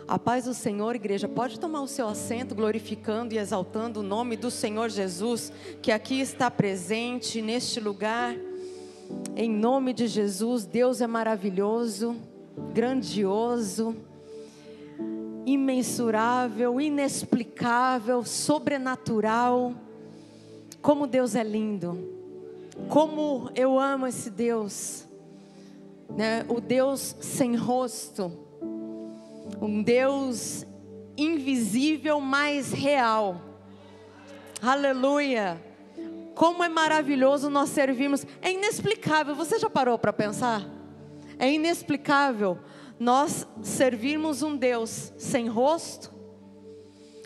A paz do Senhor, igreja. Pode tomar o seu assento, glorificando e exaltando o nome do Senhor Jesus, que aqui está presente neste lugar. Em nome de Jesus. Deus é maravilhoso, grandioso, imensurável, inexplicável, sobrenatural. Como Deus é lindo. Como eu amo esse Deus, né? O Deus sem rosto. Um Deus invisível, mas real. Aleluia. Como é maravilhoso nós servirmos. É inexplicável. Você já parou para pensar? É inexplicável nós servirmos um Deus sem rosto.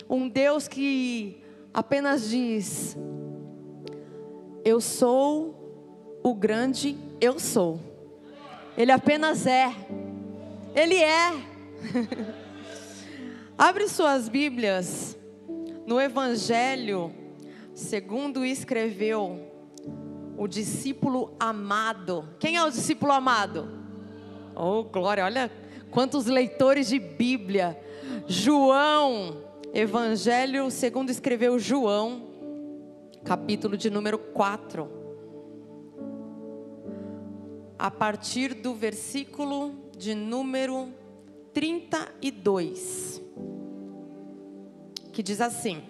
Um Deus que apenas diz: eu sou o grande eu sou. Ele apenas é. Ele é. Abre suas Bíblias no Evangelho segundo escreveu o discípulo amado. Quem é o discípulo amado? Oh, glória, olha quantos leitores de Bíblia. João, Evangelho segundo escreveu João, capítulo de número 4, a partir do versículo de número 32, que diz assim,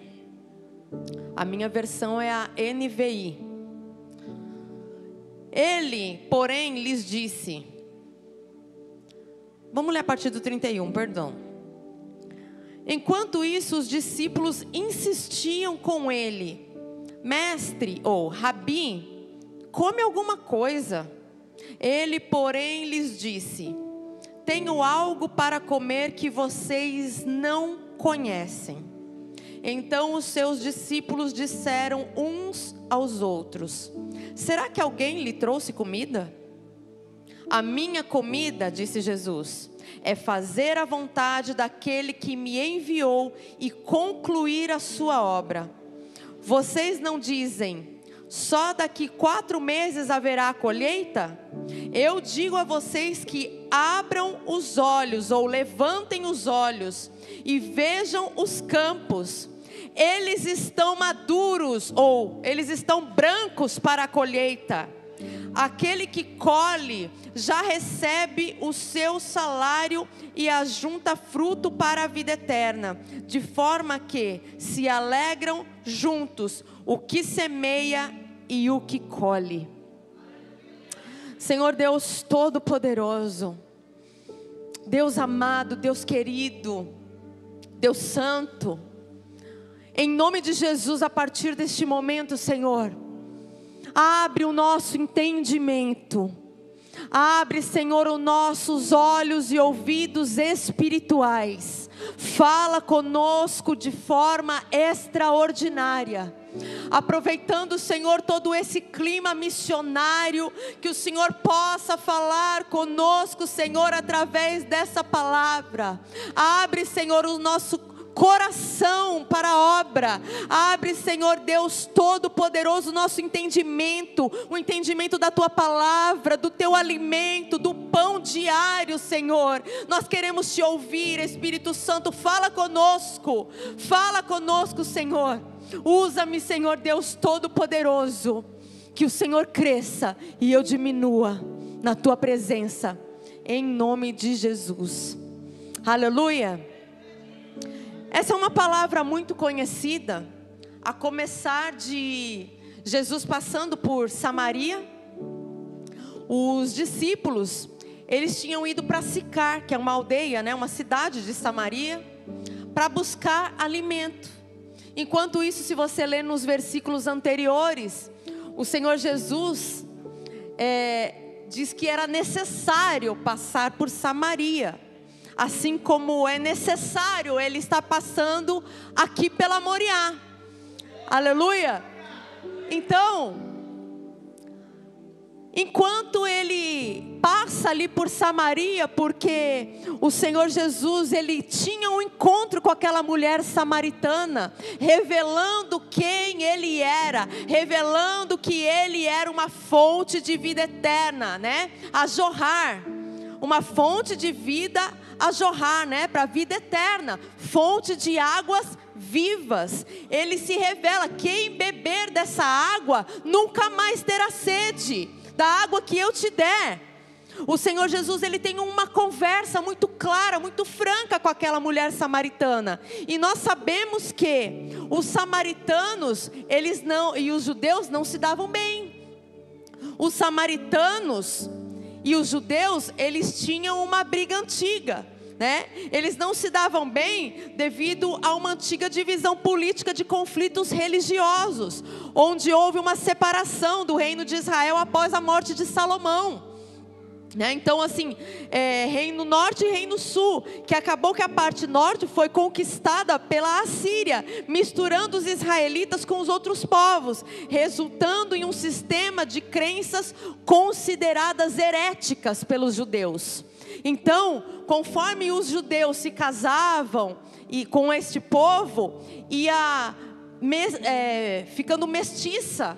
a minha versão é a NVI. Ele, porém, lhes disse, vamos ler a partir do 31, perdão. Enquanto isso, os discípulos insistiam com ele, mestre ou rabi, come alguma coisa. Ele, porém, lhes disse, tenho algo para comer que vocês não conhecem. Então os seus discípulos disseram uns aos outros, será que alguém lhe trouxe comida? A minha comida, disse Jesus, é fazer a vontade daquele que me enviou e concluir a sua obra. Vocês não dizem, só daqui 4 meses haverá a colheita? Eu digo a vocês que abram os olhos, ou levantem os olhos, e vejam os campos. Eles estão maduros, ou eles estão brancos para a colheita. Aquele que colhe já recebe o seu salário e ajunta fruto para a vida eterna, de forma que se alegram juntos o que semeia e o que colhe. Senhor Deus Todo-Poderoso, Deus amado, Deus querido, Deus Santo, em nome de Jesus, a partir deste momento, Senhor, abre o nosso entendimento, abre, Senhor, os nossos olhos e ouvidos espirituais, fala conosco de forma extraordinária, aproveitando, Senhor, todo esse clima missionário, que o Senhor possa falar conosco, Senhor, através dessa palavra. Abre, Senhor, o nosso coração para a obra. Abre, Senhor Deus Todo-Poderoso, nosso entendimento, o entendimento da Tua palavra, do Teu alimento, do pão diário, Senhor. Nós queremos Te ouvir, Espírito Santo, fala conosco, Senhor. Usa-me, Senhor Deus Todo-Poderoso, que o Senhor cresça e eu diminua na Tua presença, em nome de Jesus. Aleluia. Essa é uma palavra muito conhecida, a começar de Jesus passando por Samaria. Os discípulos, eles tinham ido para Sicar, que é uma aldeia, né, uma cidade de Samaria, para buscar alimento. Enquanto isso, se você ler nos versículos anteriores, o Senhor Jesus diz que era necessário passar por Samaria, assim como é necessário Ele estar passando aqui pela Moriá. Aleluia. Então, enquanto Ele passa ali por Samaria, porque o Senhor Jesus, Ele tinha um encontro com aquela mulher samaritana, revelando quem Ele era, revelando que Ele era uma fonte de vida eterna, né? A jorrar. uma fonte de vida a jorrar, né, para a vida eterna, fonte de águas vivas. Ele se revela: quem beber dessa água nunca mais terá sede, da água que eu te der. O Senhor Jesus, ele tem uma conversa muito clara, muito franca com aquela mulher samaritana. E nós sabemos que os samaritanos, eles não, e os judeus não se davam bem. Os samaritanos e os judeus, eles tinham uma briga antiga, né? Eles não se davam bem devido a uma antiga divisão política de conflitos religiosos, onde houve uma separação do reino de Israel após a morte de Salomão. Então assim, reino norte e reino sul, que acabou que a parte norte foi conquistada pela Assíria, misturando os israelitas com os outros povos, resultando em um sistema de crenças consideradas heréticas pelos judeus. Então, conforme os judeus se casavam com este povo, ia ficando mestiça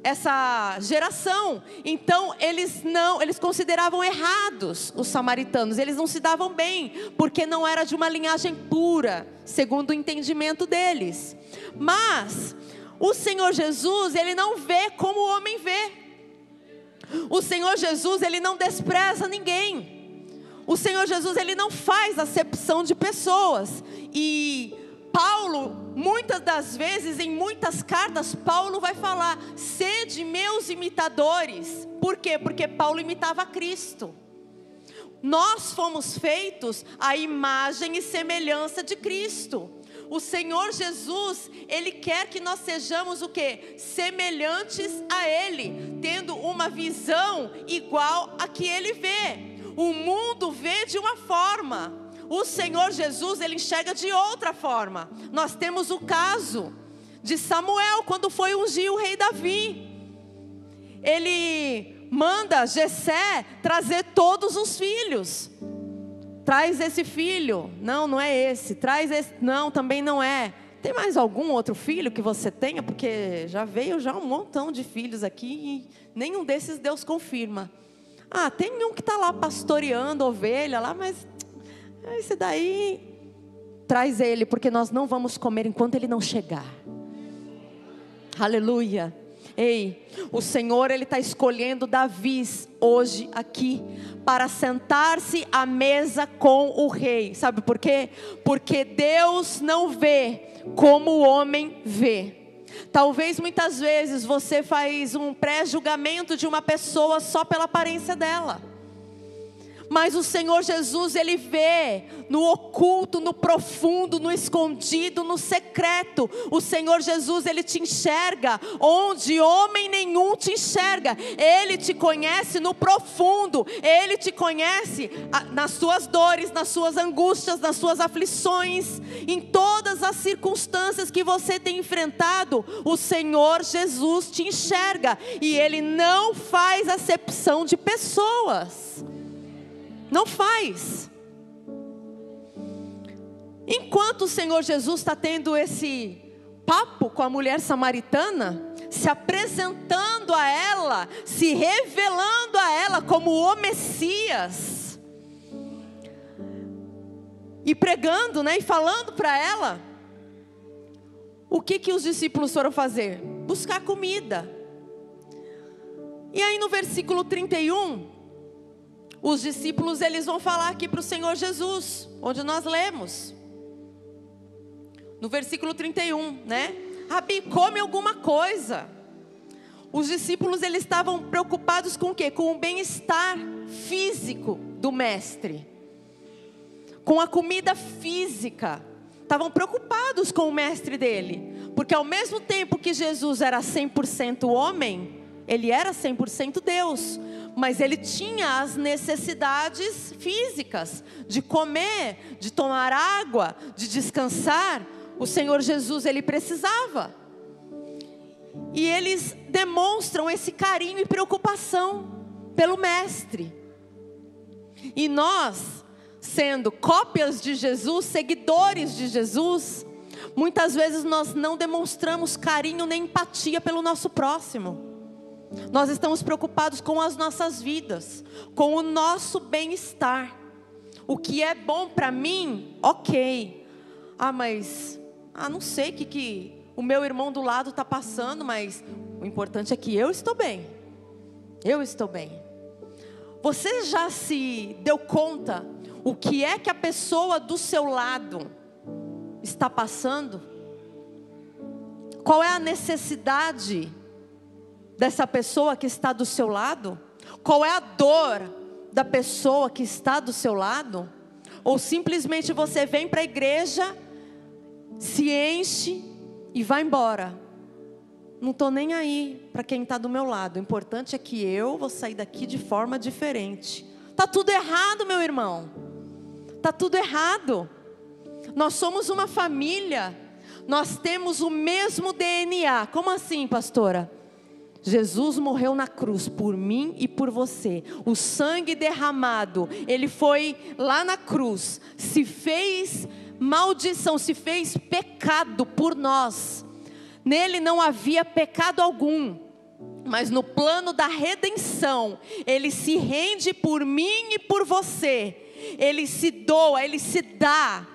essa geração. Então eles consideravam errados os samaritanos, eles não se davam bem, porque não era de uma linhagem pura, segundo o entendimento deles. Mas o Senhor Jesus, ele não vê como o homem vê. O Senhor Jesus, ele não despreza ninguém. O Senhor Jesus, ele não faz acepção de pessoas. E Paulo, muitas das vezes, em muitas cartas, Paulo vai falar: sede meus imitadores. Por quê? Porque Paulo imitava Cristo. Nós fomos feitos à imagem e semelhança de Cristo. O Senhor Jesus, ele quer que nós sejamos o quê? Semelhantes a Ele, tendo uma visão igual a que Ele vê. O mundo vê de uma forma, o Senhor Jesus, ele enxerga de outra forma. Nós temos o caso de Samuel, quando foi ungir o rei Davi. Ele manda Jessé trazer todos os filhos. Traz esse filho. Não, não é esse. Traz esse. Não, também não é. Tem mais algum outro filho que você tenha? Porque já veio um montão de filhos aqui e nenhum desses Deus confirma. Ah, tem um que está lá pastoreando ovelha lá, mas esse daí, traz ele, porque nós não vamos comer enquanto ele não chegar. Aleluia. Ei, o Senhor, ele está escolhendo Davi hoje aqui, para sentar-se à mesa com o rei. Sabe por quê? Porque Deus não vê como o homem vê. Talvez muitas vezes você faz um pré-julgamento de uma pessoa só pela aparência dela. Mas o Senhor Jesus, ele vê no oculto, no profundo, no escondido, no secreto. O Senhor Jesus, ele te enxerga onde homem nenhum te enxerga. Ele te conhece no profundo. Ele te conhece nas suas dores, nas suas angústias, nas suas aflições, em todas as circunstâncias que você tem enfrentado. O Senhor Jesus te enxerga e ele não faz acepção de pessoas. Não faz. Enquanto o Senhor Jesus está tendo esse papo com a mulher samaritana, se apresentando a ela, se revelando a ela como o Messias, e pregando, né, e falando para ela, o que os discípulos foram fazer? Buscar comida. E aí no versículo 31, os discípulos, eles vão falar aqui para o Senhor Jesus, onde nós lemos, no versículo 31, né? Rabi, come alguma coisa. Os discípulos, eles estavam preocupados com o quê? Com o bem-estar físico do mestre, com a comida física. Estavam preocupados com o mestre dele, porque ao mesmo tempo que Jesus era 100% homem, ele era 100% Deus. Mas ele tinha as necessidades físicas, de comer, de tomar água, de descansar. O Senhor Jesus, ele precisava. E eles demonstram esse carinho e preocupação pelo mestre. E nós, sendo cópias de Jesus, seguidores de Jesus, muitas vezes nós não demonstramos carinho nem empatia pelo nosso próximo. Nós estamos preocupados com as nossas vidas, com o nosso bem-estar. O que é bom para mim, ok. Mas não sei o que o meu irmão do lado está passando, mas o importante é que eu estou bem. Eu estou bem. Você já se deu conta o que é que a pessoa do seu lado está passando? Qual é a necessidade dessa pessoa que está do seu lado? Qual é a dor da pessoa que está do seu lado? Ou simplesmente você vem para a igreja, se enche e vai embora? Não estou nem aí para quem está do meu lado. O importante é que eu vou sair daqui de forma diferente. Está tudo errado, meu irmão. Está tudo errado. Nós somos uma família. Nós temos o mesmo DNA. Como assim, pastora? Jesus morreu na cruz por mim e por você. O sangue derramado, Ele foi lá na cruz, se fez maldição, se fez pecado por nós. Nele não havia pecado algum, mas no plano da redenção, Ele se rende por mim e por você. Ele se doa, Ele se dá.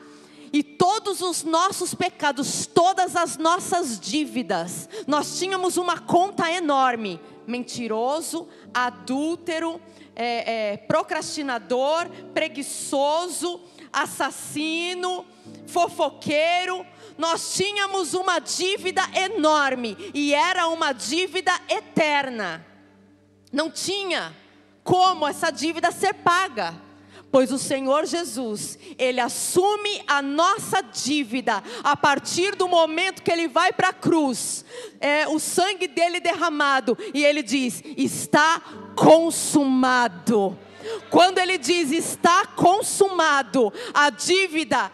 E todos os nossos pecados, todas as nossas dívidas, nós tínhamos uma conta enorme. Mentiroso, adúltero, procrastinador, preguiçoso, assassino, fofoqueiro. Nós tínhamos uma dívida enorme e era uma dívida eterna. Não tinha como essa dívida ser paga. Pois o Senhor Jesus, Ele assume a nossa dívida a partir do momento que Ele vai para a cruz. O sangue dele derramado e Ele diz: está consumado. Quando Ele diz está consumado, a dívida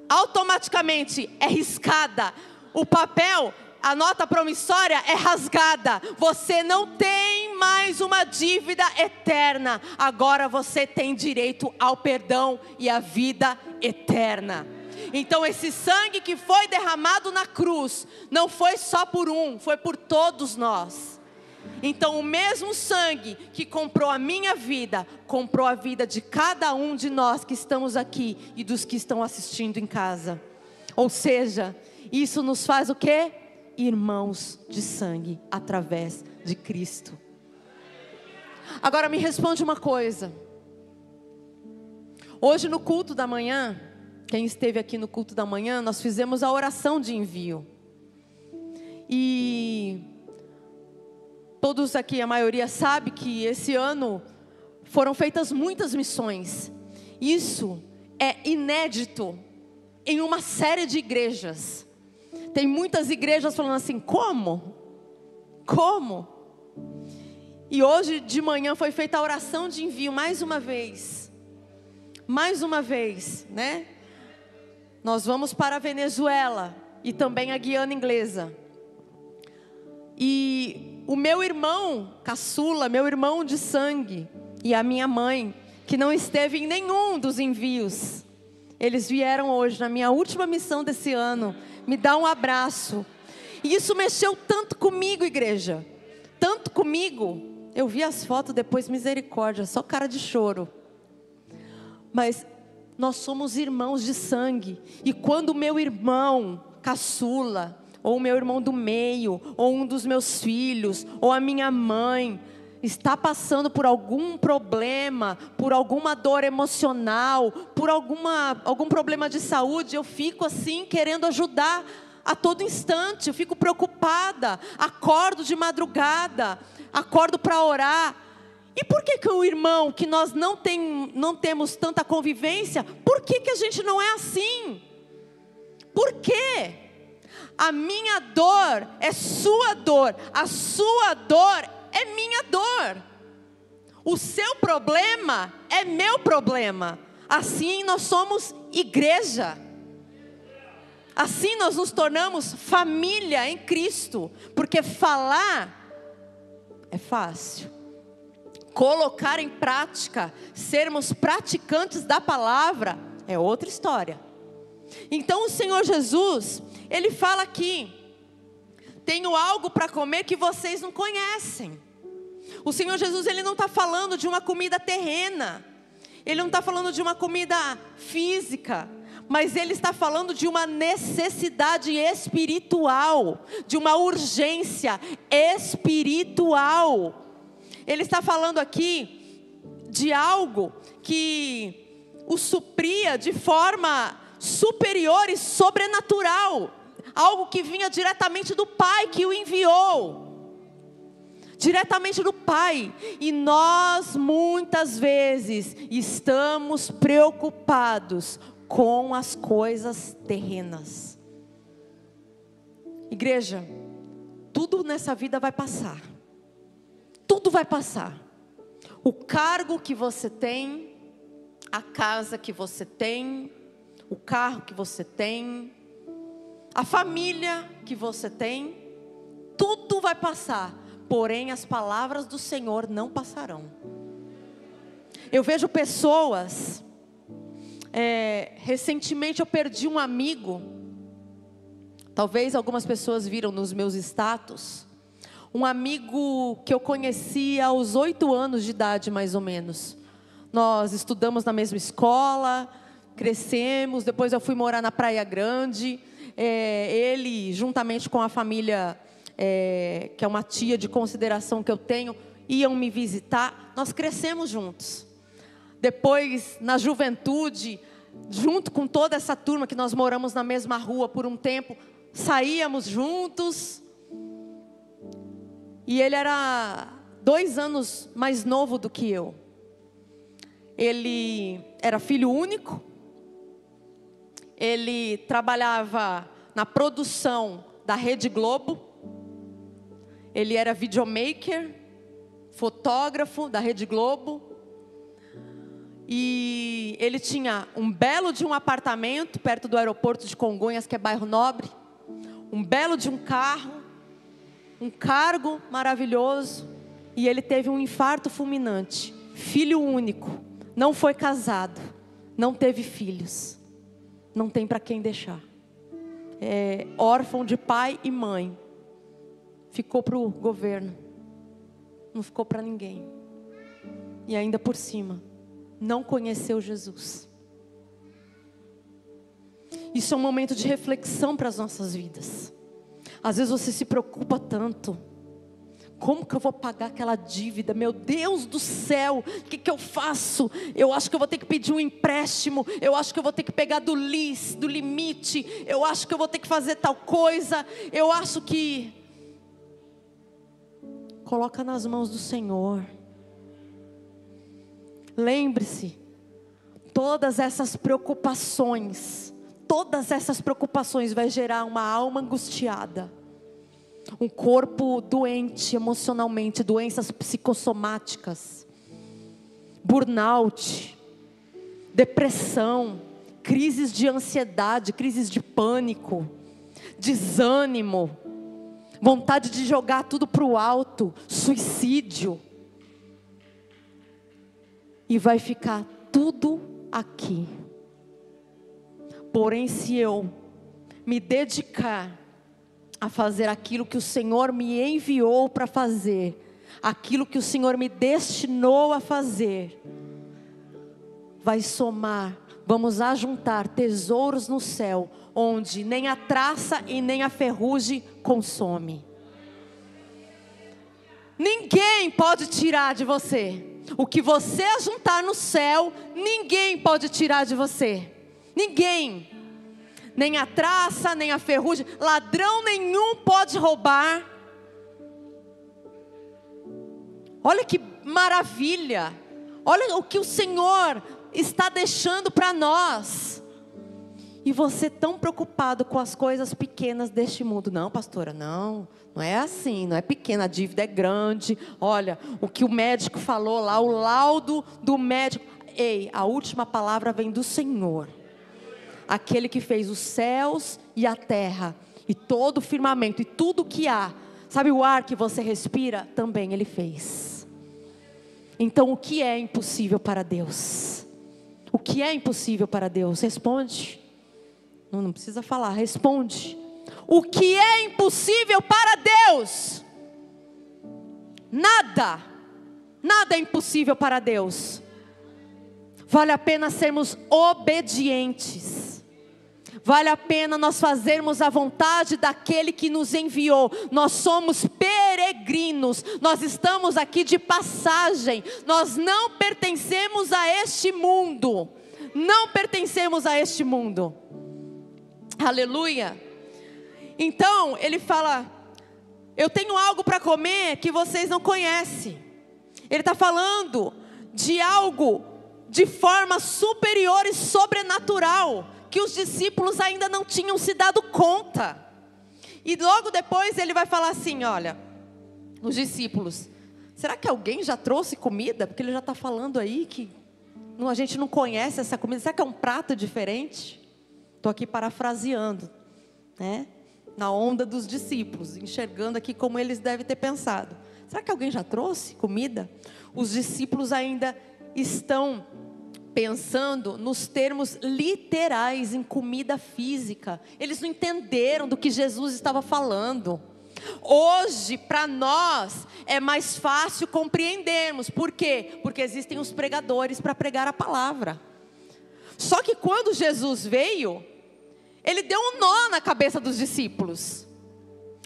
automaticamente é riscada. O papel, a nota promissória é rasgada. Você não tem mais uma dívida eterna. Agora você tem direito ao perdão e à vida eterna. Então esse sangue que foi derramado na cruz, não foi só por um, foi por todos nós. Então o mesmo sangue que comprou a minha vida, comprou a vida de cada um de nós que estamos aqui e dos que estão assistindo em casa. Ou seja, isso nos faz o quê? Irmãos de sangue, através de Cristo. Agora me responde uma coisa. Hoje no culto da manhã, quem esteve aqui no culto da manhã, nós fizemos a oração de envio. E todos aqui, a maioria sabe que esse ano foram feitas muitas missões. Isso é inédito em uma série de igrejas. Tem muitas igrejas falando assim: como? Como? E hoje de manhã foi feita a oração de envio mais uma vez. Mais uma vez, né? Nós vamos para a Venezuela e também a Guiana Inglesa. E o meu irmão caçula, meu irmão de sangue, e a minha mãe, que não esteve em nenhum dos envios, eles vieram hoje na minha última missão desse ano me dar um abraço. E isso mexeu tanto comigo, igreja. Tanto comigo. Eu vi as fotos depois, misericórdia, só cara de choro. Mas nós somos irmãos de sangue. E quando o meu irmão caçula, ou o meu irmão do meio, ou um dos meus filhos, ou a minha mãe, está passando por algum problema, por alguma dor emocional, por algum problema de saúde, eu fico assim querendo ajudar a todo instante. Eu fico preocupada, acordo de madrugada, acordo para orar. E por que o irmão que nós não temos tanta convivência, por que a gente não é assim? Por quê? A minha dor é sua dor, a sua dor é minha dor. O seu problema é meu problema. Assim nós somos igreja. Assim nós nos tornamos família em Cristo. Porque falar é fácil. Colocar em prática, sermos praticantes da palavra, é outra história. Então o Senhor Jesus, Ele fala aqui: tenho algo para comer que vocês não conhecem. O Senhor Jesus, Ele não está falando de uma comida terrena. Ele não está falando de uma comida física. Mas Ele está falando de uma necessidade espiritual. De uma urgência espiritual. Ele está falando aqui de algo que o supria de forma superior e sobrenatural. Algo que vinha diretamente do Pai que o enviou. Diretamente do Pai. E nós muitas vezes estamos preocupados com as coisas terrenas. Igreja, tudo nessa vida vai passar. Tudo vai passar. O cargo que você tem, a casa que você tem, o carro que você tem, a família que você tem, tudo vai passar. Porém, as palavras do Senhor não passarão. Eu vejo pessoas, recentemente eu perdi um amigo. Talvez algumas pessoas viram nos meus status. Um amigo que eu conheci aos 8 anos de idade, mais ou menos. Nós estudamos na mesma escola, crescemos, depois eu fui morar na Praia Grande. Ele, juntamente com a família, que é uma tia de consideração que eu tenho, iam me visitar. Nós crescemos juntos. Depois, na juventude, junto com toda essa turma que nós moramos na mesma rua por um tempo, saíamos juntos. E ele era 2 anos mais novo do que eu. Ele era filho único. Ele trabalhava na produção da Rede Globo. Ele era videomaker, fotógrafo da Rede Globo. E ele tinha um belo de um apartamento perto do aeroporto de Congonhas, que é bairro Nobre. Um belo de um carro. Um cargo maravilhoso. E ele teve um infarto fulminante. Filho único. Não foi casado. Não teve filhos. Não tem para quem deixar. Órfão de pai e mãe. Ficou para o governo. Não ficou para ninguém. E ainda por cima, não conheceu Jesus. Isso é um momento de reflexão para as nossas vidas. Às vezes você se preocupa tanto. Como que eu vou pagar aquela dívida? Meu Deus do céu, o que eu faço? Eu acho que eu vou ter que pedir um empréstimo. Eu acho que eu vou ter que pegar do limite. Eu acho que eu vou ter que fazer tal coisa. Eu acho que... Coloca nas mãos do Senhor. Lembre-se, todas essas preocupações vai gerar uma alma angustiada. Um corpo doente emocionalmente, doenças psicossomáticas, burnout, depressão, crises de ansiedade, crises de pânico, desânimo, vontade de jogar tudo para o alto, suicídio. E vai ficar tudo aqui. Porém, se eu me dedicar a fazer aquilo que o Senhor me enviou para fazer, aquilo que o Senhor me destinou a fazer, vai somar, vamos ajuntar tesouros no céu, onde nem a traça e nem a ferrugem consome. Ninguém pode tirar de você. O que você ajuntar no céu, ninguém pode tirar de você. Ninguém. Nem a traça, nem a ferrugem. Ladrão nenhum pode roubar. Olha que maravilha. Olha o que o Senhor está deixando para nós. E você tão preocupado com as coisas pequenas deste mundo. Não, pastora, não é assim, não é pequena, a dívida é grande. Olha, o que o médico falou lá, o laudo do médico. Ei, a última palavra vem do Senhor. Aquele que fez os céus e a terra, e todo o firmamento, e tudo que há. Sabe o ar que você respira? Também Ele fez. Então o que é impossível para Deus? O que é impossível para Deus? Responde. Não precisa falar, responde. O que é impossível para Deus? Nada. Nada é impossível para Deus. Vale a pena sermos obedientes. Vale a pena nós fazermos a vontade daquele que nos enviou. Nós somos peregrinos. Nós estamos aqui de passagem. Nós não pertencemos a este mundo. Não pertencemos a este mundo. Aleluia. Então ele fala: eu tenho algo para comer que vocês não conhecem. Ele está falando de algo de forma superior e sobrenatural, que os discípulos ainda não tinham se dado conta. E logo depois ele vai falar assim: olha, os discípulos, será que alguém já trouxe comida? Porque ele já está falando aí que a gente não conhece essa comida. Será que é um prato diferente? Estou aqui parafraseando, né? Na onda dos discípulos, enxergando aqui como eles devem ter pensado. Será que alguém já trouxe comida? Os discípulos ainda estão pensando nos termos literais, em comida física. Eles não entenderam do que Jesus estava falando. Hoje, para nós, é mais fácil compreendermos. Por quê? Porque existem os pregadores para pregar a palavra. Só que quando Jesus veio, ele deu um nó na cabeça dos discípulos.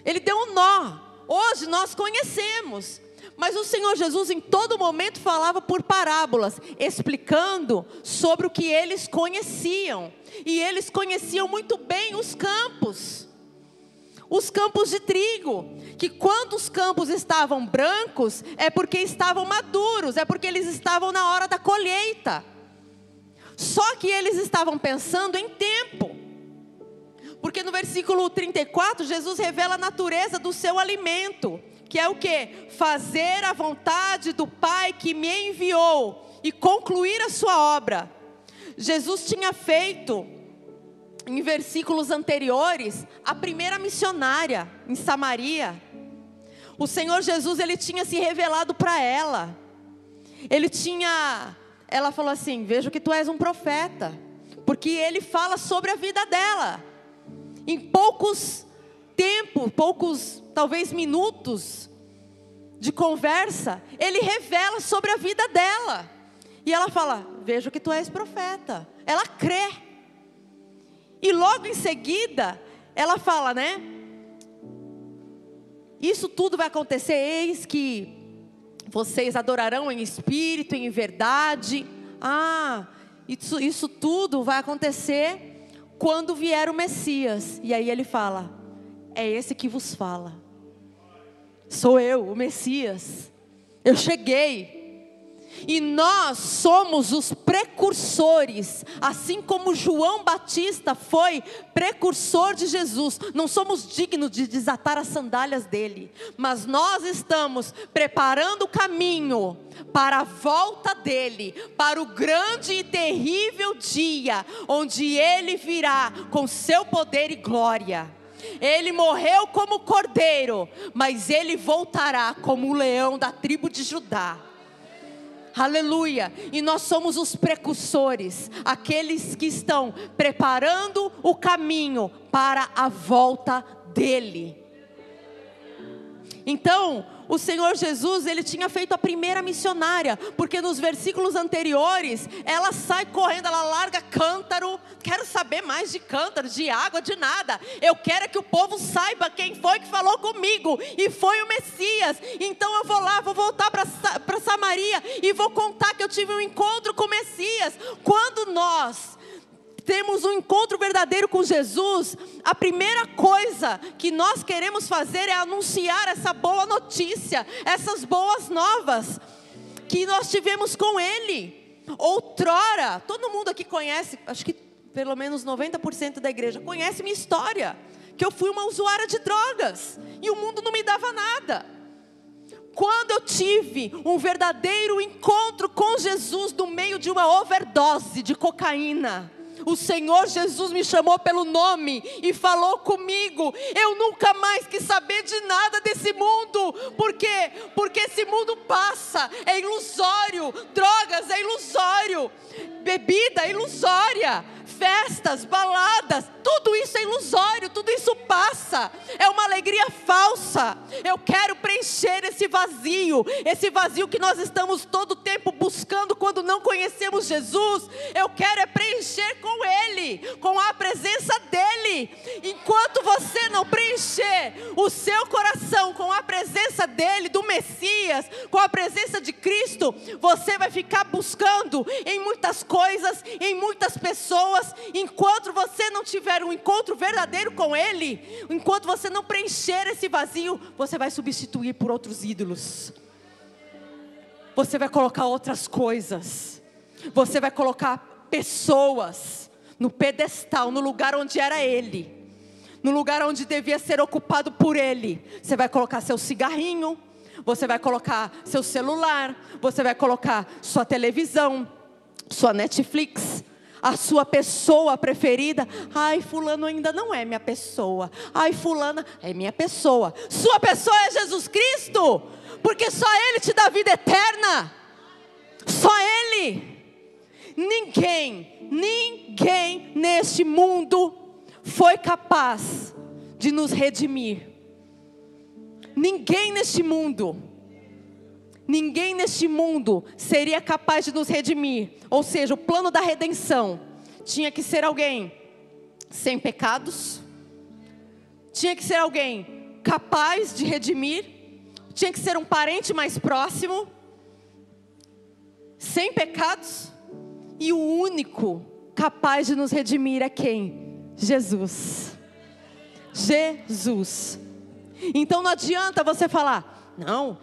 Ele deu um nó. Hoje nós conhecemos, mas o Senhor Jesus em todo momento falava por parábolas, explicando sobre o que eles conheciam. E eles conheciam muito bem os campos de trigo, que quando os campos estavam brancos, é porque estavam maduros, é porque eles estavam na hora da colheita. Só que eles estavam pensando em tempo. Porque no versículo 34, Jesus revela a natureza do seu alimento, que é o quê? Fazer a vontade do Pai que me enviou e concluir a sua obra. Jesus tinha feito, em versículos anteriores, a primeira missionária em Samaria. O Senhor Jesus, ele tinha se revelado para ela. Ela falou assim: vejo que tu és um profeta, porque ele fala sobre a vida dela. Em poucos talvez minutos de conversa, ele revela sobre a vida dela. E ela fala: vejo que tu és profeta. Ela crê. E logo em seguida, ela fala, né? Isso tudo vai acontecer, eis que vocês adorarão em espírito e em verdade. Isso tudo vai acontecer quando vier o Messias. E aí ele fala: é esse que vos fala. Sou eu, o Messias. Eu cheguei. E nós somos os precursores, assim como João Batista foi precursor de Jesus. Não somos dignos de desatar as sandálias dele, mas nós estamos preparando o caminho para a volta dele, para o grande e terrível dia, onde ele virá com seu poder e glória. Ele morreu como cordeiro, mas ele voltará como o leão da tribo de Judá. Aleluia. E nós somos os precursores, aqueles que estão preparando o caminho para a volta dele. Então, o Senhor Jesus, ele tinha feito a primeira missionária, porque nos versículos anteriores, ela sai correndo, ela larga cântaro. Quero saber mais de cântaro, de água, de nada. Eu quero que o povo saiba quem foi que falou comigo, e foi o Messias. Então eu vou lá, vou voltar para Samaria, e vou contar que eu tive um encontro com o Messias. Quando nós temos um encontro verdadeiro com Jesus, a primeira coisa que nós queremos fazer é anunciar essa boa notícia, essas boas novas que nós tivemos com Ele. Outrora, todo mundo aqui conhece, acho que pelo menos 90% da igreja conhece minha história, que eu fui uma usuária de drogas, e o mundo não me dava nada. Quando eu tive um verdadeiro encontro com Jesus no meio de uma overdose de cocaína, o Senhor Jesus me chamou pelo nome e falou comigo. Eu nunca mais quis saber de nada desse mundo. Por quê? Porque esse mundo passa, é ilusório. Drogas é ilusório, bebida é ilusória, festas, baladas, tudo isso é ilusório, tudo isso passa, é uma alegria falsa. Eu quero preencher esse vazio que nós estamos todo o tempo buscando quando não conhecemos Jesus. Eu quero é preencher com Ele, com a presença dEle. Enquanto você não preencher o seu coração com a presença dEle, do Messias, com a presença de Cristo, você vai ficar buscando em muitas coisas, em muitas pessoas. Enquanto você não tiver um encontro verdadeiro com Ele, enquanto você não preencher esse vazio, você vai substituir por outros ídolos. Você vai colocar outras coisas. Você vai colocar pessoas no pedestal, no lugar onde era Ele, no lugar onde devia ser ocupado por Ele. Você vai colocar seu cigarrinho, você vai colocar seu celular, você vai colocar sua televisão, sua Netflix, a sua pessoa preferida. Ai, fulano ainda não é minha pessoa. Ai, fulana é minha pessoa. Sua pessoa é Jesus Cristo, porque só Ele te dá vida eterna. Só Ele. Ninguém neste mundo foi capaz de nos redimir. Ninguém neste mundo seria capaz de nos redimir. Ou seja, o plano da redenção tinha que ser alguém sem pecados, tinha que ser alguém capaz de redimir, tinha que ser um parente mais próximo, sem pecados, e o único capaz de nos redimir é quem? Jesus. Jesus. Então não adianta você falar, não,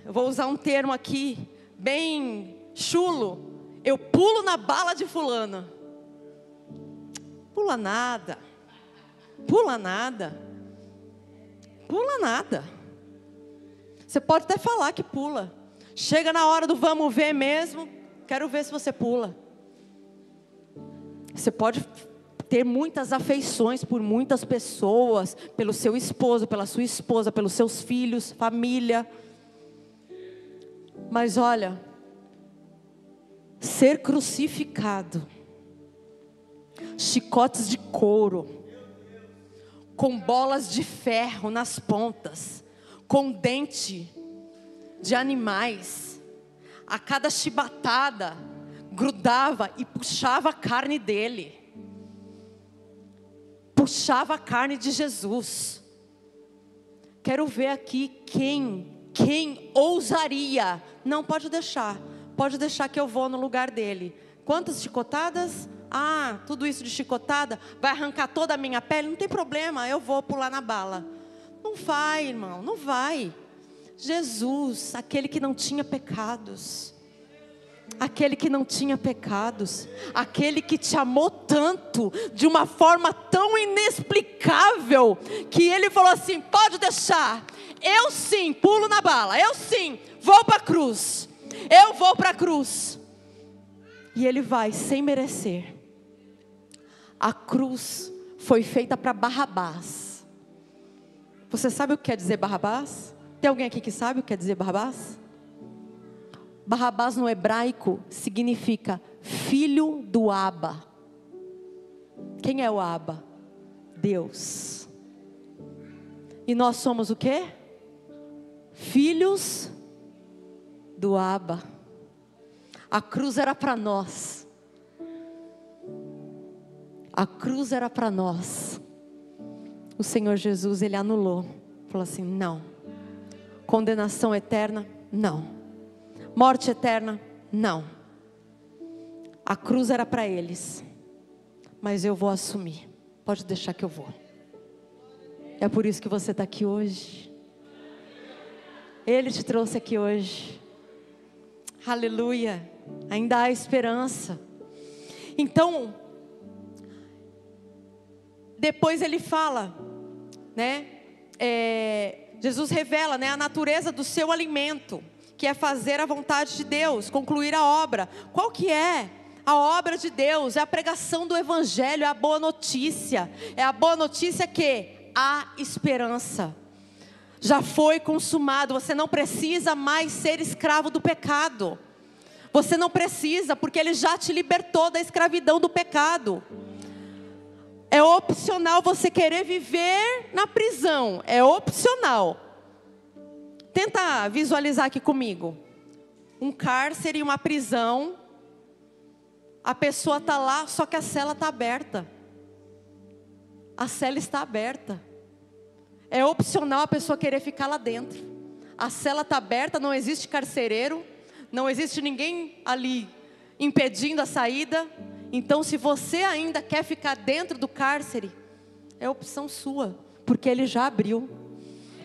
eu vou usar um termo aqui bem chulo, eu pulo na bala de fulana. Pula nada. Pula nada. Pula nada. Você pode até falar que pula. Chega na hora do vamos ver mesmo, quero ver se você pula. Você pode ter muitas afeições por muitas pessoas, pelo seu esposo, pela sua esposa, pelos seus filhos, família. Mas olha, ser crucificado, chicotes de couro, com bolas de ferro nas pontas, com dente de animais, a cada chibatada grudava e puxava a carne dele, puxava a carne de Jesus. Quero ver aqui quem ousaria. Não, pode deixar que eu vou no lugar dele. Quantas chicotadas? Ah, tudo isso de chicotada vai arrancar toda a minha pele? Não tem problema, eu vou pular na bala. Não vai, irmão, não vai. Jesus, aquele que não tinha pecados, aquele que não tinha pecados, aquele que te amou tanto, de uma forma tão inexplicável, que Ele falou assim, pode deixar, eu sim pulo na bala, eu sim vou para a cruz, eu vou para a cruz. E Ele vai sem merecer. A cruz foi feita para Barrabás. Você sabe o que quer dizer Barrabás? Tem alguém aqui que sabe o que quer dizer Barrabás? Barrabás no hebraico significa filho do Abba. Quem é o Abba? Deus. E nós somos o quê? Filhos do Abba. A cruz era para nós. A cruz era para nós. O Senhor Jesus, Ele anulou. Falou assim, não. Condenação eterna, não. Morte eterna, não. A cruz era para eles, mas eu vou assumir. Pode deixar que eu vou. É por isso que você está aqui hoje. Ele te trouxe aqui hoje. Aleluia. Ainda há esperança. Então, depois ele fala, né? Jesus revela, né, a natureza do seu alimento, que é fazer a vontade de Deus, concluir a obra. Qual que é a obra de Deus? É a pregação do Evangelho, é a boa notícia. É a boa notícia que há esperança. Já foi consumado, você não precisa mais ser escravo do pecado. Você não precisa, porque Ele já te libertou da escravidão do pecado. É opcional você querer viver na prisão. É opcional. Tenta visualizar aqui comigo. Um cárcere, uma prisão. A pessoa está lá, só que a cela está aberta. A cela está aberta. É opcional a pessoa querer ficar lá dentro. A cela está aberta, não existe carcereiro. Não existe ninguém ali impedindo a saída. Então, se você ainda quer ficar dentro do cárcere, é opção sua, porque ele já abriu.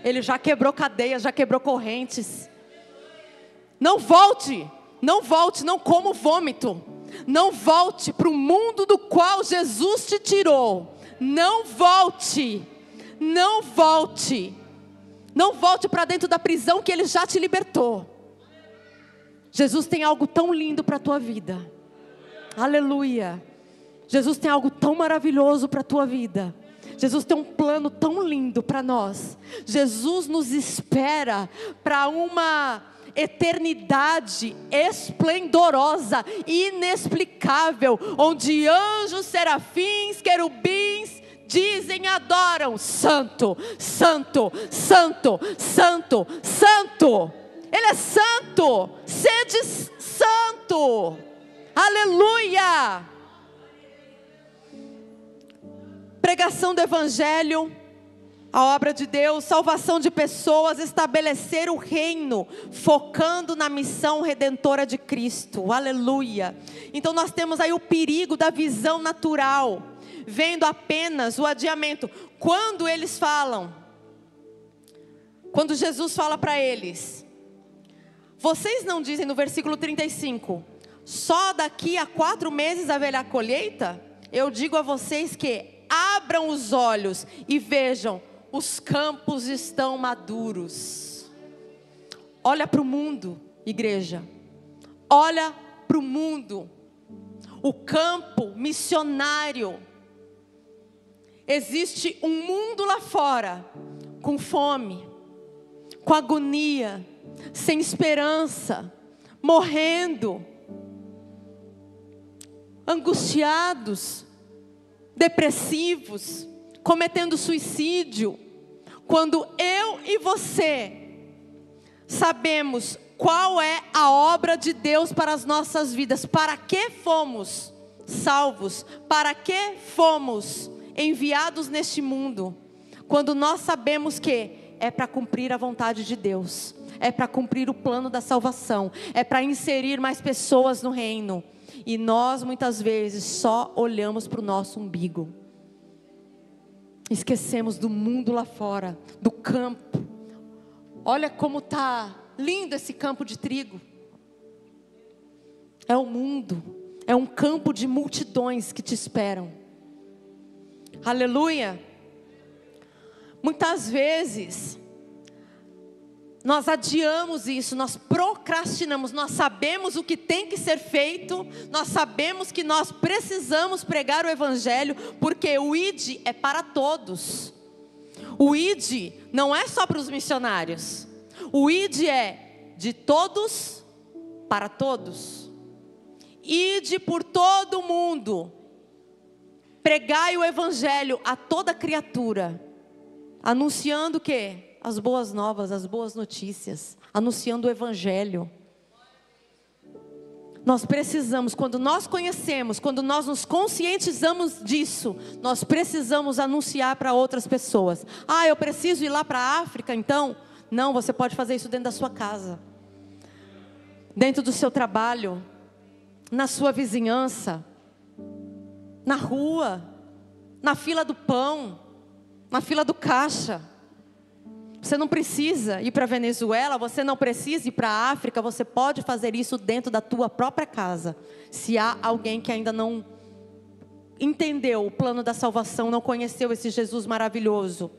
Ele já quebrou cadeias, já quebrou correntes. Não volte, não como vômito. Não volte para o mundo do qual Jesus te tirou. Não volte para dentro da prisão que Ele já te libertou. Jesus tem algo tão lindo para a tua vida. Aleluia. Jesus tem algo tão maravilhoso para a tua vida. Jesus tem um plano tão lindo para nós. Jesus nos espera para uma eternidade esplendorosa, inexplicável, onde anjos, serafins, querubins dizem e adoram: Santo, Santo, Santo, Santo, Santo. Ele é santo. Sede santo. Aleluia. Pregação do Evangelho, a obra de Deus, salvação de pessoas, estabelecer o reino, focando na missão redentora de Cristo. Aleluia. Então nós temos aí o perigo da visão natural, vendo apenas o adiamento. Quando eles falam, quando Jesus fala para eles: vocês não dizem no versículo 35, só daqui a 4 meses haverá a colheita? Eu digo a vocês que abram os olhos e vejam, os campos estão maduros. Olha para o mundo, igreja. Olha para o mundo. O campo missionário. Existe um mundo lá fora, com fome, com agonia, sem esperança, morrendo, angustiados, depressivos, cometendo suicídio. Quando eu e você sabemos qual é a obra de Deus para as nossas vidas, para que fomos salvos, para que fomos enviados neste mundo, quando nós sabemos que é para cumprir a vontade de Deus, é para cumprir o plano da salvação, é para inserir mais pessoas no reino, e nós muitas vezes só olhamos para o nosso umbigo, esquecemos do mundo lá fora, do campo. Olha como está lindo esse campo de trigo. É o mundo, é um campo de multidões que te esperam. Aleluia. Muitas vezes nós adiamos isso, nós procrastinamos. Nós sabemos o que tem que ser feito, nós sabemos que nós precisamos pregar o Evangelho, porque o ID é para todos. O ID não é só para os missionários. O ID é de todos para todos. Ide por todo o mundo, pregai o Evangelho a toda criatura, anunciando o quê? As boas novas, as boas notícias, anunciando o Evangelho. Nós precisamos, quando nós conhecemos, quando nós nos conscientizamos disso, nós precisamos anunciar para outras pessoas. Ah, eu preciso ir lá para a África então? Não, você pode fazer isso dentro da sua casa, dentro do seu trabalho, na sua vizinhança, na rua, na fila do pão, na fila do caixa. Você não precisa ir para a Venezuela, você não precisa ir para a África, você pode fazer isso dentro da tua própria casa. Se há alguém que ainda não entendeu o plano da salvação, não conheceu esse Jesus maravilhoso.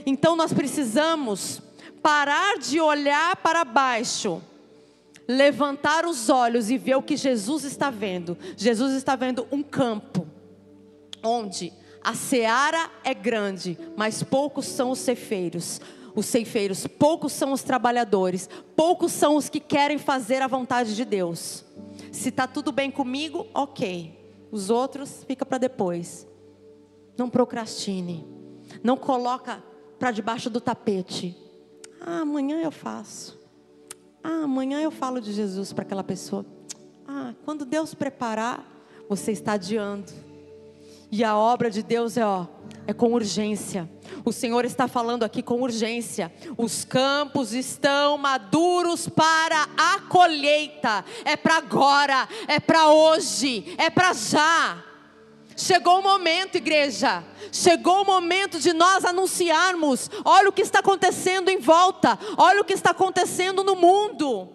Então nós precisamos parar de olhar para baixo, levantar os olhos e ver o que Jesus está vendo. Jesus está vendo um campo, onde a seara é grande, mas poucos são os ceifeiros. Os ceifeiros, poucos são os trabalhadores, poucos são os que querem fazer a vontade de Deus. Se está tudo bem comigo, ok. Os outros fica para depois. Não procrastine. Não coloca para debaixo do tapete. Amanhã eu faço. Amanhã eu falo de Jesus para aquela pessoa. Quando Deus preparar, você está adiando. E a obra de Deus é com urgência. O Senhor está falando aqui com urgência. Os campos estão maduros para a colheita. É para agora, é para hoje, é para já. Chegou o momento, igreja. Chegou o momento de nós anunciarmos. Olha o que está acontecendo em volta. Olha o que está acontecendo no mundo.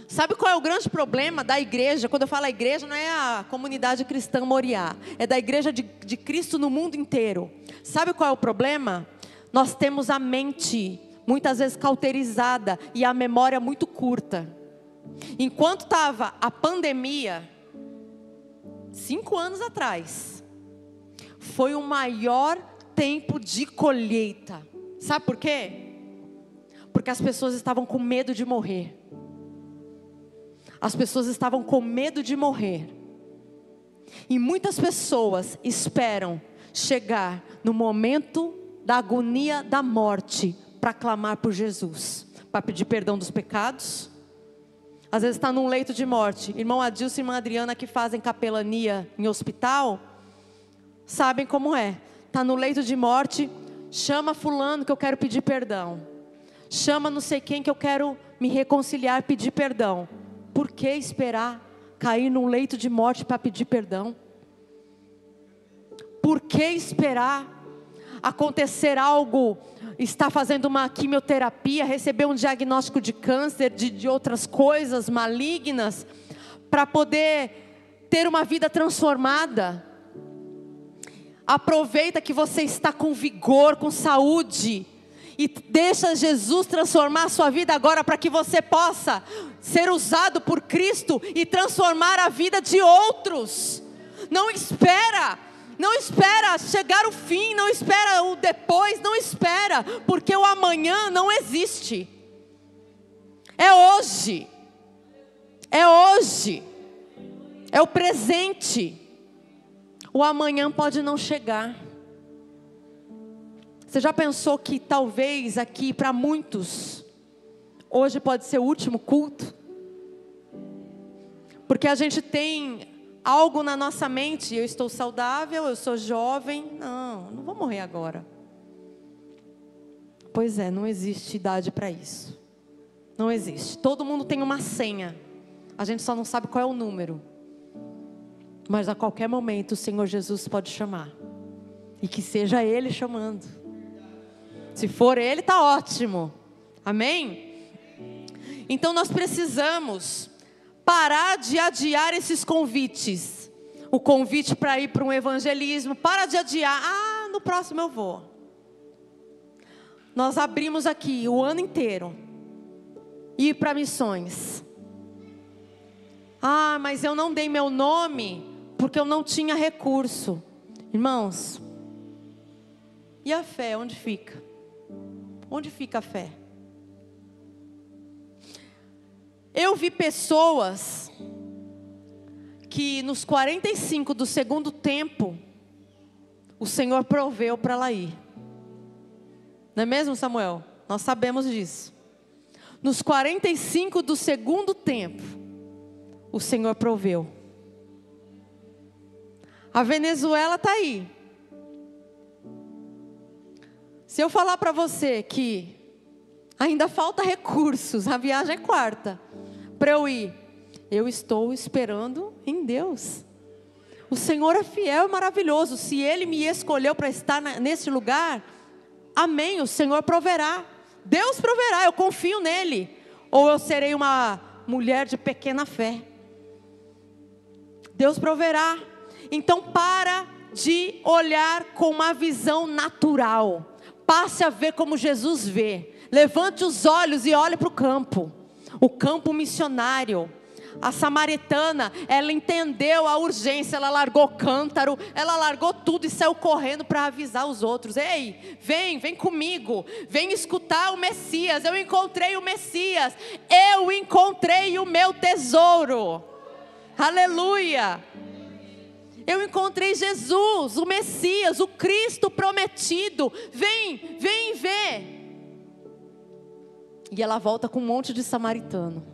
Sabe qual é o grande problema da igreja? Quando eu falo a igreja, não é a comunidade cristã Moriá. É da igreja de Cristo no mundo inteiro. Sabe qual é o problema? Nós temos a mente muitas vezes cauterizada e a memória muito curta. Enquanto estava a pandemia, 5 anos atrás, foi o maior tempo de colheita. Sabe por quê? Porque as pessoas estavam com medo de morrer. As pessoas estavam com medo de morrer. E muitas pessoas esperam chegar no momento da agonia da morte para clamar por Jesus, para pedir perdão dos pecados. Às vezes está num leito de morte. Irmão Adilson e irmã Adriana, que fazem capelania em hospital, sabem como é. Está no leito de morte, chama fulano que eu quero pedir perdão. Chama não sei quem que eu quero me reconciliar, pedir perdão. Por que esperar cair num leito de morte para pedir perdão? Por que esperar acontecer algo, estar fazendo uma quimioterapia, receber um diagnóstico de câncer, de outras coisas malignas, para poder ter uma vida transformada? Aproveita que você está com vigor, com saúde, e deixa Jesus transformar a sua vida agora, para que você possa ser usado por Cristo e transformar a vida de outros. Não espera chegar o fim, não espera o depois, não espera, porque o amanhã não existe. É hoje, é o presente. O amanhã pode não chegar. Você já pensou que talvez aqui para muitos, hoje pode ser o último culto? Porque a gente tem algo na nossa mente: eu estou saudável, eu sou jovem, não vou morrer agora. Pois é, não existe idade para isso. Não existe. Todo mundo tem uma senha. A gente só não sabe qual é o número. Mas a qualquer momento o Senhor Jesus pode chamar. E que seja Ele chamando. Se for Ele, está ótimo. Amém? Então nós precisamos parar de adiar esses convites. O convite para ir para um evangelismo. Para de adiar. No próximo eu vou. Nós abrimos aqui o ano inteiro. Ir para missões. Mas eu não dei meu nome porque eu não tinha recurso. Irmãos, e a fé, onde fica? Onde fica a fé? Eu vi pessoas que nos 45 do segundo tempo, o Senhor proveu para ela ir. Não é mesmo, Samuel? Nós sabemos disso. Nos 45 do segundo tempo, o Senhor proveu. A Venezuela está aí. Se eu falar para você que ainda falta recursos, a viagem é quarta, para eu ir, eu estou esperando em Deus. O Senhor é fiel e maravilhoso. Se Ele me escolheu para estar nesse lugar, amém, o Senhor proverá. Deus proverá, eu confio nele. Ou eu serei uma mulher de pequena fé. Deus proverá. Então para de olhar com uma visão natural. Passe a ver como Jesus vê. Levante os olhos e olhe para o campo. O campo missionário. A samaritana, ela entendeu a urgência. Ela largou o cântaro, ela largou tudo e saiu correndo para avisar os outros. Ei, vem comigo. Vem escutar o Messias. Eu encontrei o Messias. Eu encontrei o meu tesouro. Aleluia. Eu encontrei Jesus, o Messias, o Cristo prometido. Vem, vem ver. E ela volta com um monte de samaritano.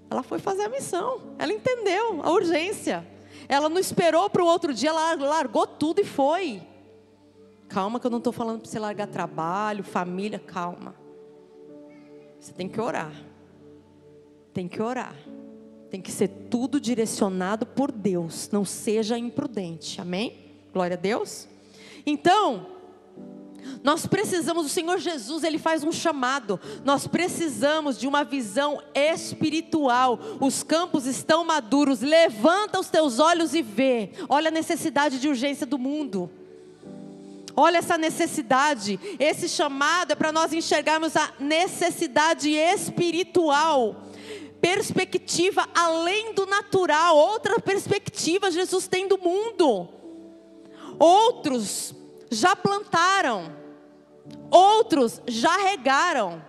Ela foi fazer a missão. Ela entendeu a urgência. Ela não esperou para o outro dia, ela largou tudo e foi. Calma que eu não estou falando para você largar trabalho, família, calma. Você tem que orar. Tem que orar. Tem que ser tudo direcionado por Deus. Não seja imprudente, amém? Glória a Deus. Então, nós precisamos, o Senhor Jesus, Ele faz um chamado. Nós precisamos de uma visão espiritual. Os campos estão maduros. Levanta os teus olhos e vê. Olha a necessidade de urgência do mundo. Olha essa necessidade. Esse chamado é para nós enxergarmos a necessidade espiritual. Perspectiva além do natural. Outra perspectiva Jesus tem do mundo. Outros já plantaram, outros já regaram.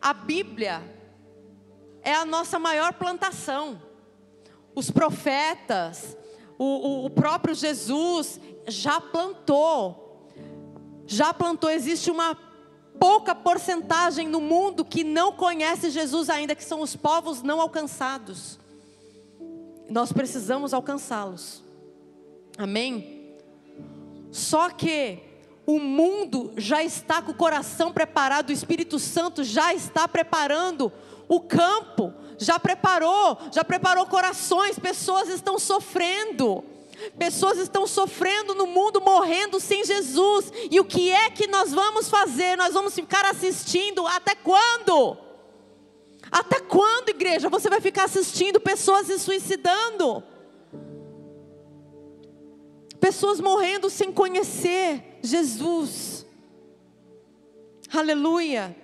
A Bíblia é a nossa maior plantação. Os profetas, o próprio Jesus já plantou. Existe uma pouca porcentagem no mundo que não conhece Jesus ainda, que são os povos não alcançados. Nós precisamos alcançá-los, amém? Só que o mundo já está com o coração preparado, o Espírito Santo já está preparando o campo, já preparou corações. Pessoas estão sofrendo no mundo, morrendo sem Jesus. E o que é que nós vamos fazer? Nós vamos ficar assistindo até quando? Até quando, igreja, você vai ficar assistindo pessoas se suicidando? Pessoas morrendo sem conhecer Jesus. Aleluia.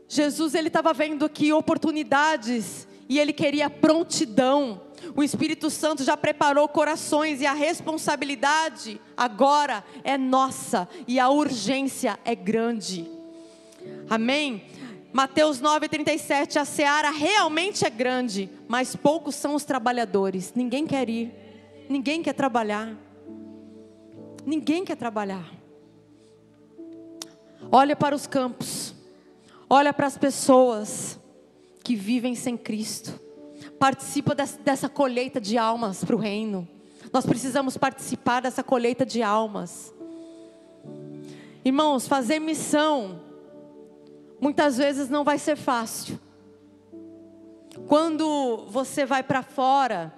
Jesus, Ele estava vendo aqui oportunidades e Ele queria prontidão. O Espírito Santo já preparou corações e a responsabilidade agora é nossa e a urgência é grande. Amém? Mateus 9:37, a seara realmente é grande, mas poucos são os trabalhadores. Ninguém quer ir, ninguém quer trabalhar. Ninguém quer trabalhar. Olha para os campos, olha para as pessoas que vivem sem Cristo. Participa dessa colheita de almas para o reino. Nós precisamos participar dessa colheita de almas. Irmãos, fazer missão muitas vezes não vai ser fácil. Quando você vai para fora,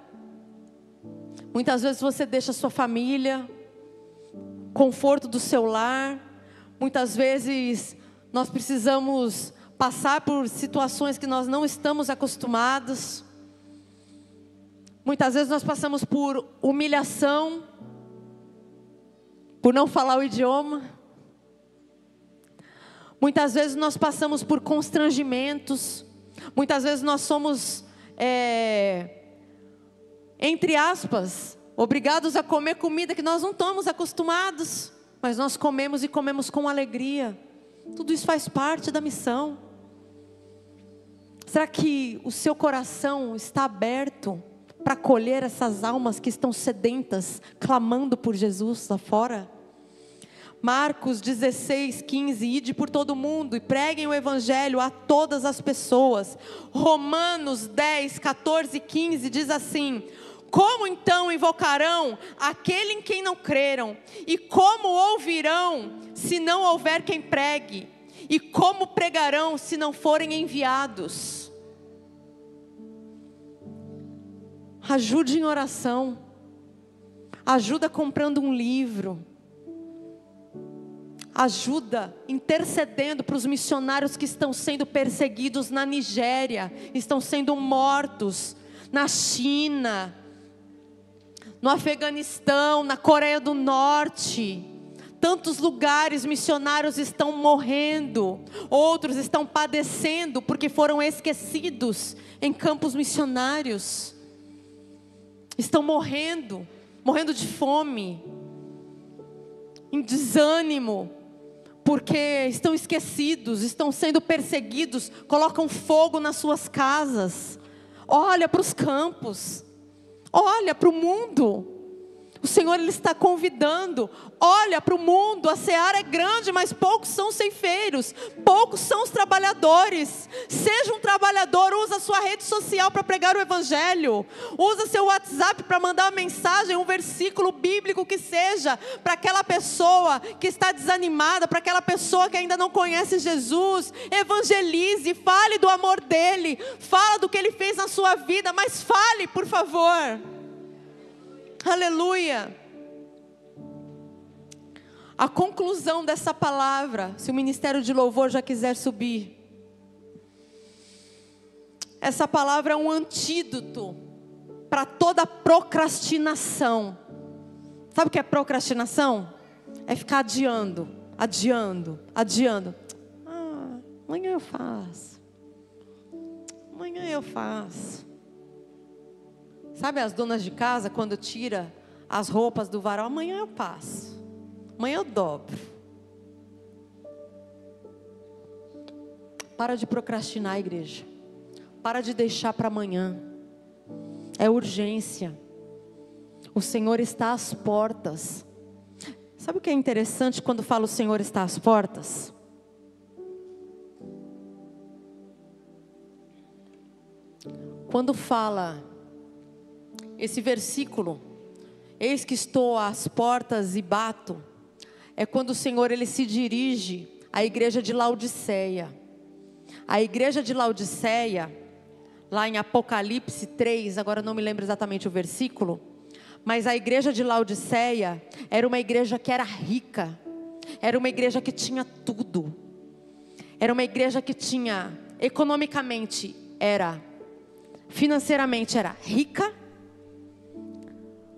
muitas vezes você deixa a sua família, conforto do seu lar. Muitas vezes nós precisamos passar por situações que nós não estamos acostumados. Muitas vezes nós passamos por humilhação, por não falar o idioma. Muitas vezes nós passamos por constrangimentos. Muitas vezes nós somos, entre aspas, obrigados a comer comida que nós não estamos acostumados. Mas nós comemos e comemos com alegria. Tudo isso faz parte da missão. Será que o seu coração está aberto para acolher essas almas que estão sedentas, clamando por Jesus lá fora? Marcos 16:15, ide por todo mundo e preguem o evangelho a todas as pessoas. Romanos 10:14-15 diz assim: como então invocarão aquele em quem não creram? E como ouvirão se não houver quem pregue? E como pregarão se não forem enviados? Ajude em oração. Ajuda comprando um livro. Ajuda intercedendo para os missionários que estão sendo perseguidos na Nigéria, estão sendo mortos na China, no Afeganistão, na Coreia do Norte. Tantos lugares missionários estão morrendo, outros estão padecendo porque foram esquecidos em campos missionários. Estão morrendo de fome, em desânimo, porque estão esquecidos, estão sendo perseguidos, colocam fogo nas suas casas. Olha para os campos, Olha para o mundo. O Senhor, Ele está convidando. Olha para o mundo, a seara é grande, mas poucos são os ceifeiros, poucos são os trabalhadores. Seja um trabalhador, usa a sua rede social para pregar o Evangelho. Usa seu WhatsApp para mandar uma mensagem, um versículo bíblico que seja, para aquela pessoa que está desanimada, para aquela pessoa que ainda não conhece Jesus. Evangelize, fale do amor dEle, fala do que Ele fez na sua vida, mas fale, por favor. Aleluia. A conclusão dessa palavra, se o ministério de louvor já quiser subir, essa palavra é um antídoto para toda procrastinação. Sabe o que é procrastinação? É ficar adiando. Amanhã eu faço. Sabe as donas de casa, quando tira as roupas do varal? Amanhã eu passo. Amanhã eu dobro. Para de procrastinar, igreja. Para de deixar para amanhã. É urgência. O Senhor está às portas. Sabe o que é interessante quando fala o Senhor está às portas? Quando fala esse versículo, eis que estou às portas e bato, é quando o Senhor, Ele se dirige à igreja de Laodiceia. A igreja de Laodiceia, lá em Apocalipse 3, agora não me lembro exatamente o versículo, mas a igreja de Laodiceia era uma igreja que era rica, era uma igreja que tinha tudo, era uma igreja que tinha, economicamente financeiramente era rica,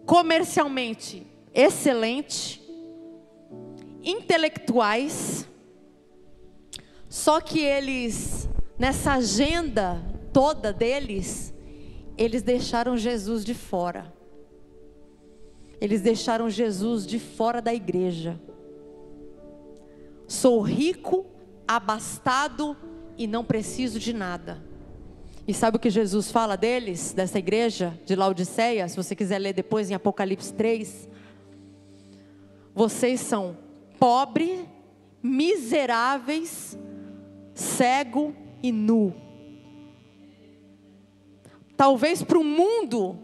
comercialmente excelente, intelectuais. Só que eles, nessa agenda toda deles, eles deixaram Jesus de fora. Eles deixaram Jesus de fora da igreja. Sou rico, abastado e não preciso de nada. E sabe o que Jesus fala deles, dessa igreja de Laodiceia? Se você quiser ler depois em Apocalipse 3. Vocês são pobres, miseráveis, cego e nu. Talvez para o mundo,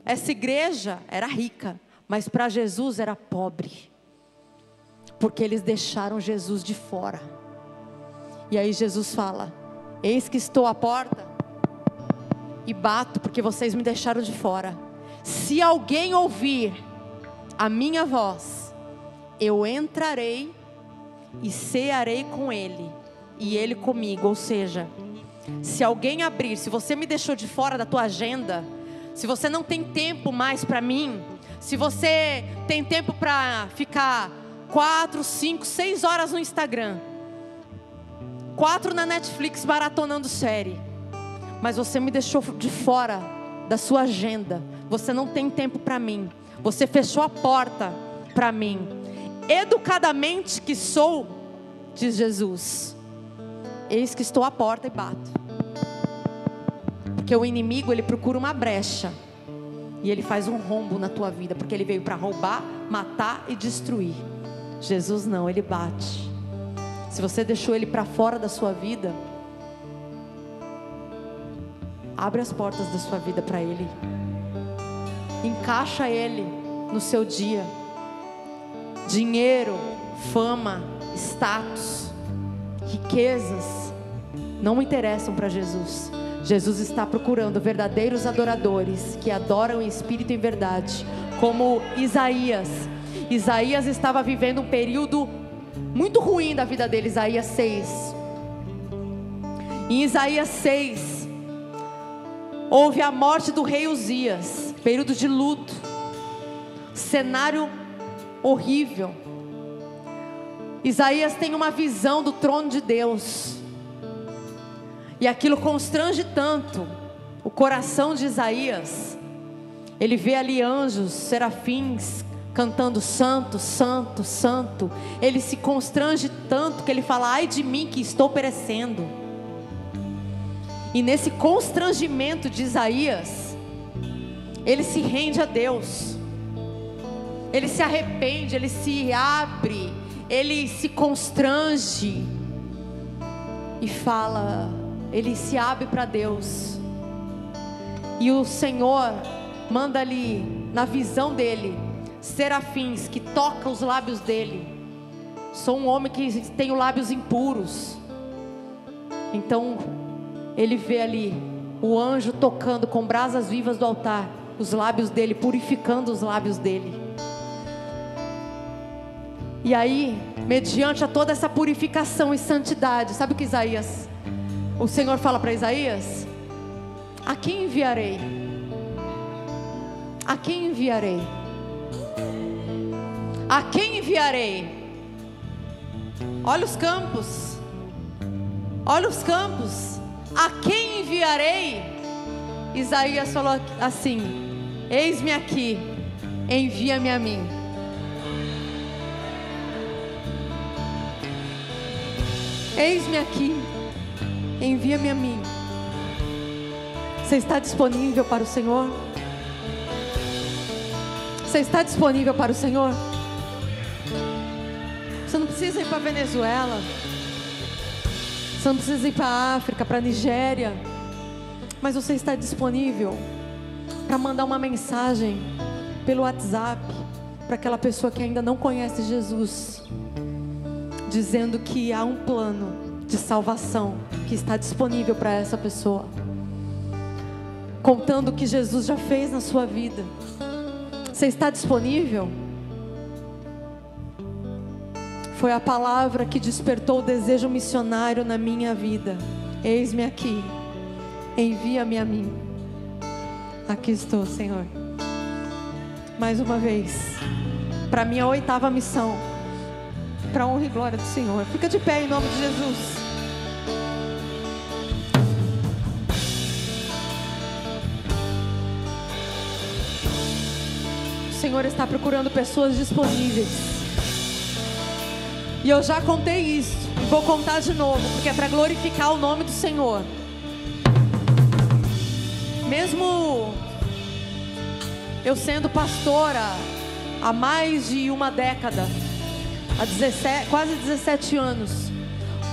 essa igreja era rica, mas para Jesus era pobre. Porque eles deixaram Jesus de fora. E aí Jesus fala: eis que estou à porta e bato, porque vocês me deixaram de fora. Se alguém ouvir a minha voz, eu entrarei e cearei com ele, e ele comigo. Ou seja, se alguém abrir, se você me deixou de fora da tua agenda, se você não tem tempo mais para mim, se você tem tempo para ficar 4, 5, 6 horas no Instagram, 4 na Netflix maratonando série, mas você me deixou de fora da sua agenda, você não tem tempo para mim, você fechou a porta para mim. Educadamente que sou, diz Jesus, eis que estou à porta e bato. Porque o inimigo, ele procura uma brecha, e ele faz um rombo na tua vida, porque ele veio para roubar, matar e destruir. Jesus não, ele bate. Se você deixou ele para fora da sua vida, abre as portas da sua vida para ele. Encaixa ele no seu dia. Dinheiro, fama, status, riquezas não interessam para Jesus. Jesus está procurando verdadeiros adoradores que adoram em espírito e em verdade, como Isaías. Isaías estava vivendo um período muito ruim da vida dele. Isaías 6. Em Isaías 6 houve a morte do rei Uzias, período de luto, cenário horrível. Isaías tem uma visão do trono de Deus, e aquilo constrange tanto o coração de Isaías. Ele vê ali anjos, serafins, cantando santo, santo, santo. Ele se constrange tanto que ele fala: ai de mim que estou perecendo. E nesse constrangimento de Isaías, ele se rende a Deus, ele se arrepende, ele se abre, ele se constrange e fala, ele se abre para Deus. E o Senhor manda ali, na visão dele, serafins que tocam os lábios dele. Sou um homem que tem os lábios impuros. Então ele vê ali o anjo tocando com brasas vivas do altar os lábios dele, purificando os lábios dele. E aí, mediante a toda essa purificação e santidade, sabe o que o Senhor fala para Isaías? A quem enviarei? A quem enviarei? A quem enviarei? Olha os campos. Olha os campos. A quem enviarei? Isaías falou assim: eis-me aqui, envia-me a mim. Eis-me aqui, envia-me a mim. Você está disponível para o Senhor? Você está disponível para o Senhor? Você não precisa ir para a Venezuela, você não precisa ir para a África, para a Nigéria, mas você está disponível para mandar uma mensagem pelo WhatsApp para aquela pessoa que ainda não conhece Jesus, dizendo que há um plano de salvação que está disponível para essa pessoa, contando o que Jesus já fez na sua vida. Você está disponível? Foi a palavra que despertou o desejo missionário na minha vida. Eis-me aqui, envia-me a mim. Aqui estou, Senhor. Mais uma vez, para minha 8ª missão, para a honra e glória do Senhor. Fica de pé em nome de Jesus. O Senhor está procurando pessoas disponíveis. E eu já contei isso, e vou contar de novo, porque é para glorificar o nome do Senhor. Mesmo eu sendo pastora há mais de uma década, há quase 17 anos,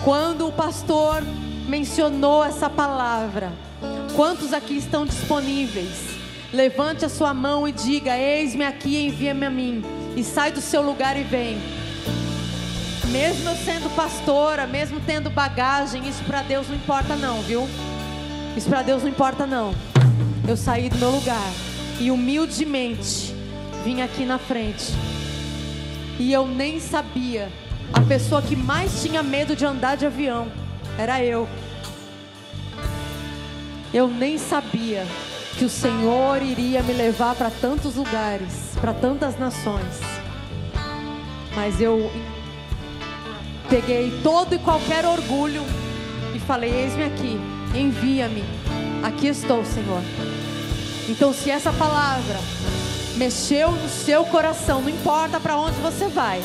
quando o pastor mencionou essa palavra, quantos aqui estão disponíveis? Levante a sua mão e diga: eis-me aqui, envia-me a mim. E sai do seu lugar e vem. Mesmo eu sendo pastora, mesmo tendo bagagem, isso para Deus não importa não, viu? Isso para Deus não importa não. Eu saí do meu lugar e humildemente vim aqui na frente. E eu nem sabia. A pessoa que mais tinha medo de andar de avião era eu. Eu nem sabia que o Senhor iria me levar para tantos lugares, para tantas nações. Mas eu peguei todo e qualquer orgulho e falei: eis-me aqui, envia-me. Aqui estou, Senhor. Então, se essa palavra mexeu no seu coração, não importa para onde você vai.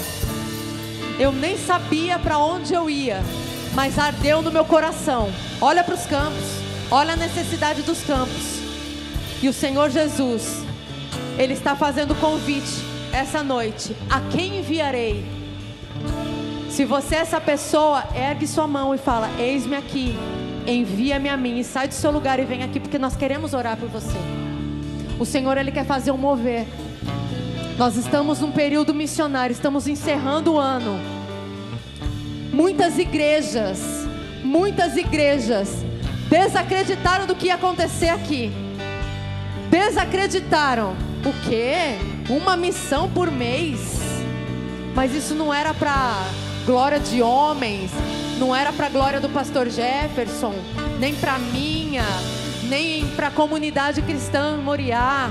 Eu nem sabia para onde eu ia, mas ardeu no meu coração. Olha para os campos, olha a necessidade dos campos. E o Senhor Jesus, Ele está fazendo convite essa noite: a quem enviarei? Se você é essa pessoa, ergue sua mão e fala: eis-me aqui, envia-me a mim. E sai do seu lugar e vem aqui, porque nós queremos orar por você. O Senhor, Ele quer fazer um mover. Nós estamos num período missionário, estamos encerrando o ano. Muitas igrejas desacreditaram do que ia acontecer aqui. Desacreditaram. O quê? Uma missão por mês? Mas isso não era para glória de homens, não era para glória do pastor Jefferson, nem para minha, nem para a comunidade cristã Moriá.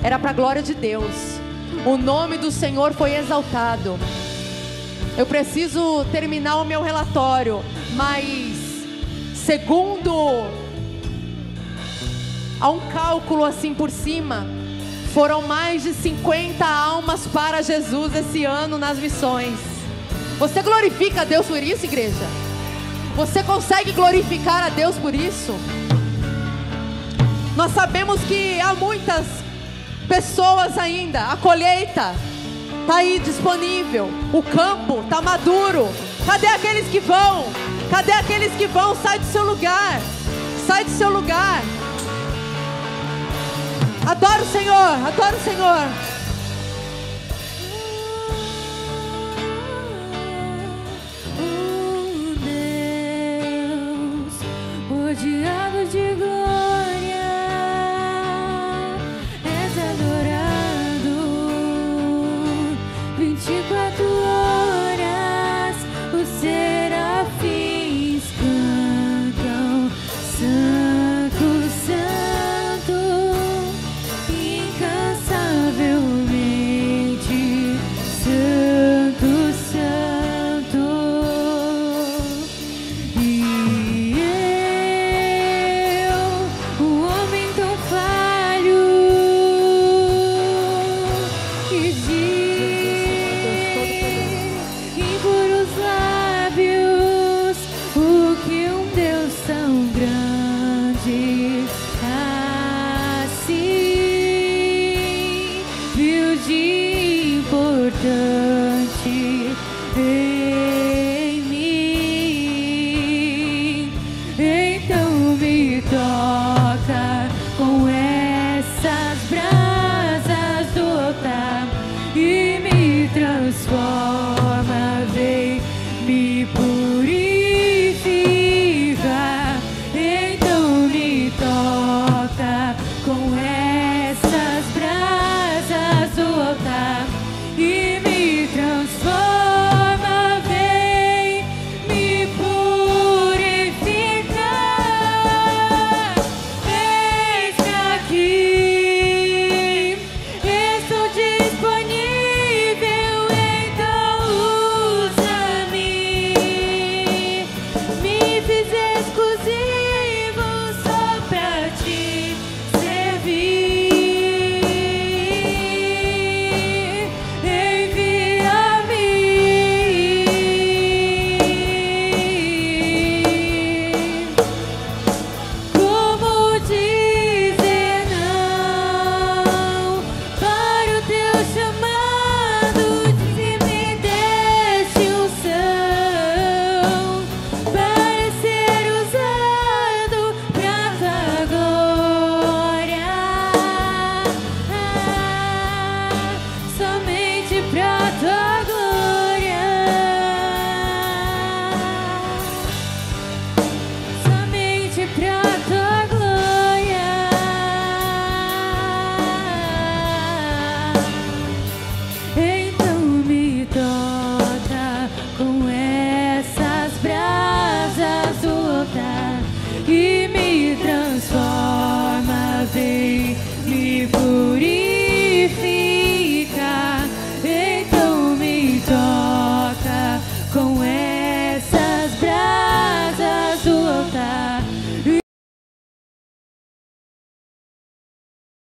Era para a glória de Deus. O nome do Senhor foi exaltado. Eu preciso terminar o meu relatório, mas segundo há um cálculo assim por cima, foram mais de 50 almas para Jesus esse ano nas missões. Você glorifica a Deus por isso, igreja? Você consegue glorificar a Deus por isso? Nós sabemos que há muitas Pessoas ainda, a colheita está aí disponível, o campo está maduro. Cadê aqueles que vão? Cadê aqueles que vão? Sai do seu lugar, sai do seu lugar. Adora o Senhor, adora o Senhor. Rodeado de glória, és adorado 24 horas. Os serafins cantam: Santo, Santo, incansavelmente Santo, Santo. Importante